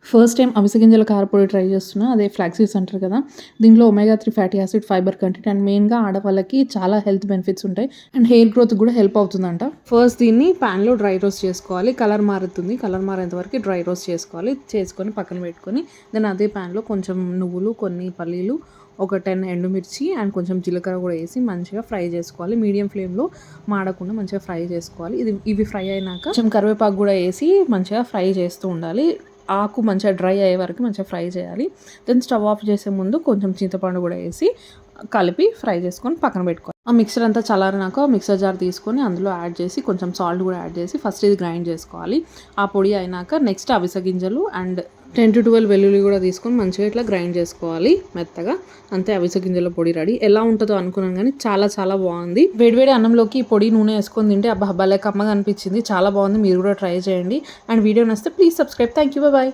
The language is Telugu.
ఫస్ట్ టైం అవిసె గింజల కారపొడి ట్రై చేస్తున్నా. అదే ఫ్లాక్స్ సీడ్స్ అంటారు కదా! దీనిలో omega 3 fatty acid, fibre content and మెయిన్‌గా ఆడవాళ్ళకి చాలా హెల్త్ బెనిఫిట్స్ ఉంటాయి. అండ్ హెయిర్ గ్రోత్‌కి కూడా హెల్ప్ అవుతుందంట. ఫస్ట్ దీన్ని పాన్‌లో డ్రై రోస్ట్ చేసుకోవాలి. కలర్ మారుతుంది. కలర్ మారేంత వరకు డ్రై రోస్ట్ చేసుకోవాలి. చేసుకొని పక్కన పెట్టుకొని దెన్ అదే పాన్‌లో కొంచెం నువ్వులు, కొన్ని పల్లీలు, ఒక 10 ఎండుమిర్చి అండ్ కొంచెం జీలకర్ర కూడా వేసి మంచిగా ఫ్రై చేసుకోవాలి. మీడియం ఫ్లేమ్‌లో మాడకుండా మంచిగా ఫ్రై చేసుకోవాలి. ఇవి ఫ్రై అయినాక కొంచెం కరివేపాకు కూడా వేసి మంచిగా ఫ్రై చేస్తూ ఉండాలి. ఆకు మంచిగా డ్రై అయ్యే వరకు మంచిగా ఫ్రై చేయాలి. దెన్ స్టవ్ ఆఫ్ చేసే ముందు కొంచెం చింతపండు కూడా వేసి కలిపి ఫ్రై చేసుకొని పక్కన పెట్టుకోవాలి. ఆ మిక్సర్ అంతా చల్లారినాక మిక్సర్ జార్ తీసుకొని అందులో యాడ్ చేసి కొంచెం సాల్ట్ కూడా యాడ్ చేసి ఫస్ట్ ఇది గ్రైండ్ చేసుకోవాలి. ఆ పొడి అయినాక నెక్స్ట్ అవిసె గింజలు అండ్ 10 to 12 వెల్లుల్లి కూడా తీసుకొని మంచిగా ఇట్లా గ్రైండ్ చేసుకోవాలి మెత్తగా. అంతే అవిసె గింజల పొడి రెడీ. ఎలా ఉంటుందో అనుకున్నాను కానీ చాలా చాలా బాగుంది. వేడివేడి అన్నంలోకి ఈ పొడి నూనె వేసుకొని తింటే అబ్బా భలే కమ్మగా అనిపించింది. చాలా బాగుంది. మీరు కూడా ట్రై చేయండి. అండ్ వీడియో నచ్చితే please subscribe. Thank you. Bye.